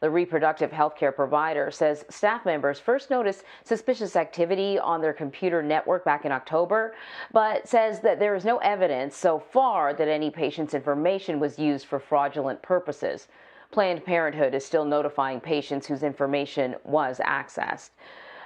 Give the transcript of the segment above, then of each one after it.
The reproductive health care provider says staff members first noticed suspicious activity on their computer network back in October, but says that there is no evidence so far that any patient's information was used for fraudulent purposes. Planned Parenthood is still notifying patients whose information was accessed.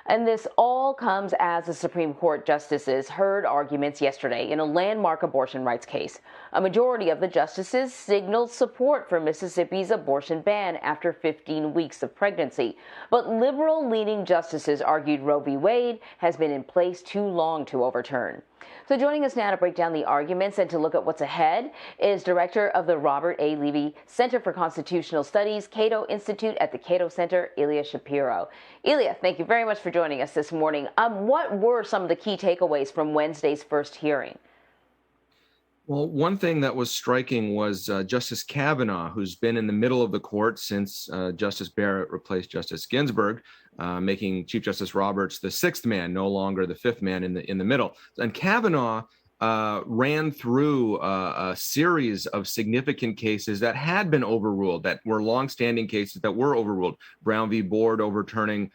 And this all comes as the Supreme Court justices heard arguments yesterday in a landmark abortion rights case. A majority of the justices signaled support for Mississippi's abortion ban after 15 weeks of pregnancy. But liberal-leaning justices argued Roe v. Wade has been in place too long to overturn. So joining us now to break down the arguments and to look at what's ahead is Director of the Robert A. Levy Center for Constitutional Studies, Cato Institute at the Cato Center, Ilya Shapiro. Ilya, thank you very much for joining us this morning. What were some of the key takeaways from Wednesday's first hearing? Well, one thing that was striking was Justice Kavanaugh, who's been in the middle of the court since Justice Barrett replaced Justice Ginsburg, making Chief Justice Roberts the sixth man, no longer the fifth man in the middle. And Kavanaugh ran through a series of significant cases that had been overruled, that were longstanding cases that were overruled. Brown v. Board overturning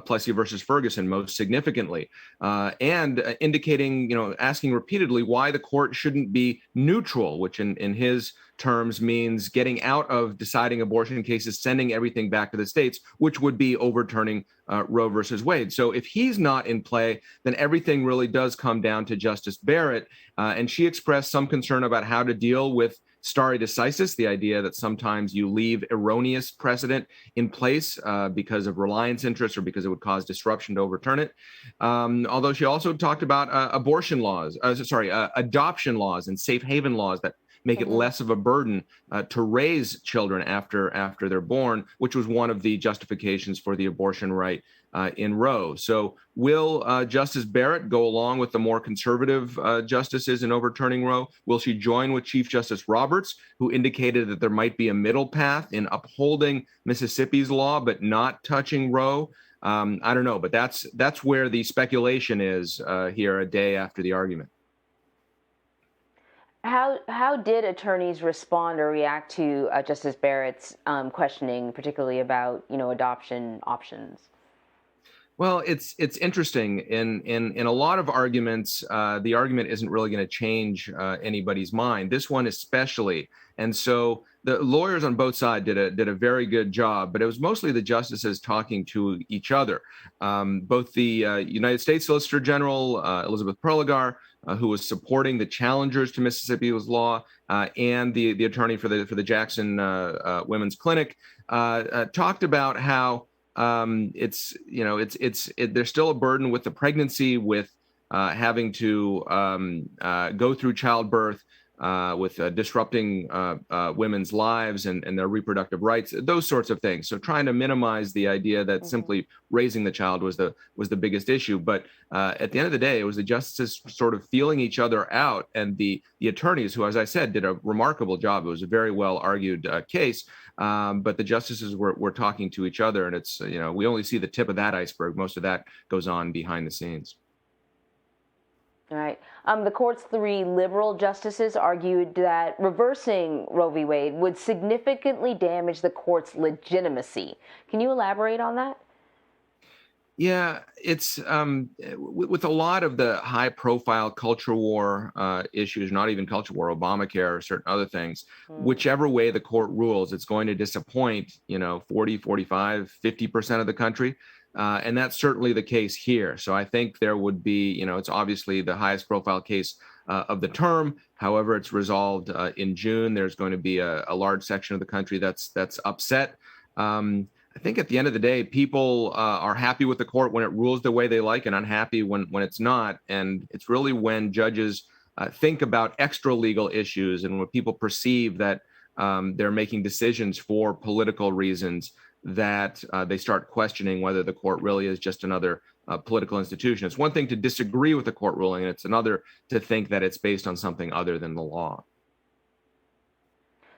Plessy versus Ferguson most significantly, and indicating, asking repeatedly why the court shouldn't be neutral, which in his terms means getting out of deciding abortion cases, sending everything back to the states, which would be overturning Roe versus Wade. So if he's not in play, then everything really does come down to Justice Barrett. And she expressed some concern about how to deal with stare decisis, the idea that sometimes you leave erroneous precedent in place because of reliance interests or because it would cause disruption to overturn it. Although she also talked about adoption laws and safe haven laws that make it less of a burden to raise children after they're born, which was one of the justifications for the abortion right in Roe. So will Justice Barrett go along with the more conservative justices in overturning Roe? Will she join with Chief Justice Roberts, who indicated that there might be a middle path in upholding Mississippi's law but not touching Roe? I don't know, but that's where the speculation is here a day after the argument. How did attorneys respond or react to Justice Barrett's questioning, particularly about adoption options? Well, it's interesting. In a lot of arguments, the argument isn't really going to change anybody's mind. This one especially, and so the lawyers on both sides did a very good job. But it was mostly the justices talking to each other. Both the United States Solicitor General Elizabeth Prelogar, who was supporting the challengers to Mississippi's law, and the attorney for the Jackson Women's Clinic, talked about how there's still a burden with the pregnancy, with having to go through childbirth, with disrupting women's lives and their reproductive rights, those sorts of things. So trying to minimize the idea that simply raising the child was the biggest issue. But at the end of the day, it was the justices sort of feeling each other out, and the attorneys, who, as I said, did a remarkable job. It was a very well argued case. But the justices were talking to each other, and it's, we only see the tip of that iceberg. Most of that goes on behind the scenes. All right. The court's three liberal justices argued that reversing Roe v. Wade would significantly damage the court's legitimacy. Can you elaborate on that? Yeah, it's with a lot of the high-profile culture war issues, not even culture war, Obamacare or certain other things, whichever way the court rules, it's going to disappoint, 40, 45, 50% of the country. And that's certainly the case here. So I think there would be, it's obviously the highest profile case of the term. However, it's resolved in June. There's going to be a large section of the country that's upset. I think at the end of the day, people are happy with the court when it rules the way they like and unhappy when it's not. And it's really when judges think about extra legal issues and when people perceive that they're making decisions for political reasons that they start questioning whether the court really is just another political institution. It's one thing to disagree with the court ruling, and it's another to think that it's based on something other than the law.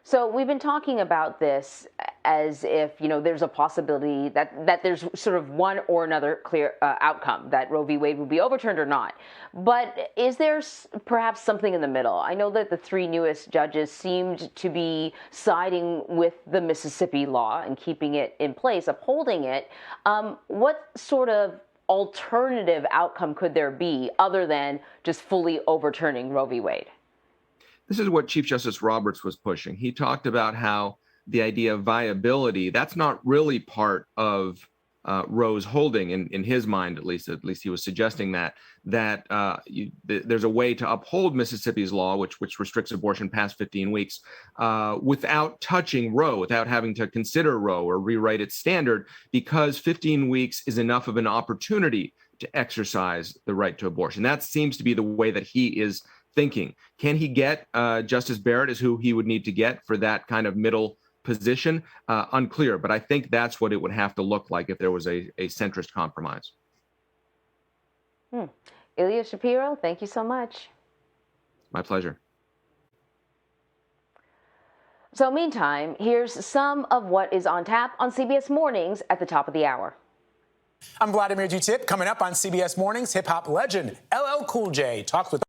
So we've been talking about this as if, there's a possibility that there's sort of one or another clear outcome, that Roe v. Wade would be overturned or not. But is there perhaps something in the middle? I know that the three newest judges seemed to be siding with the Mississippi law and keeping it in place, upholding it. What sort of alternative outcome could there be other than just fully overturning Roe v. Wade? This is what Chief Justice Roberts was pushing. He talked about how the idea of viability, that's not really part of Roe's holding in his mind, at least he was suggesting that there's a way to uphold Mississippi's law, which restricts abortion past 15 weeks, without touching Roe, without having to consider Roe or rewrite its standard, because 15 weeks is enough of an opportunity to exercise the right to abortion. That seems to be the way that he is thinking. Can he get Justice Barrett is who he would need to get for that kind of middle position? Unclear, but I think that's what it would have to look like if there was a centrist compromise. Ilya Shapiro, thank you so much. My pleasure. So meantime, here's some of what is on tap on CBS Mornings at the top of the hour. I'm Vladimir Dutip. Coming up on CBS Mornings, hip-hop legend LL Cool J talks with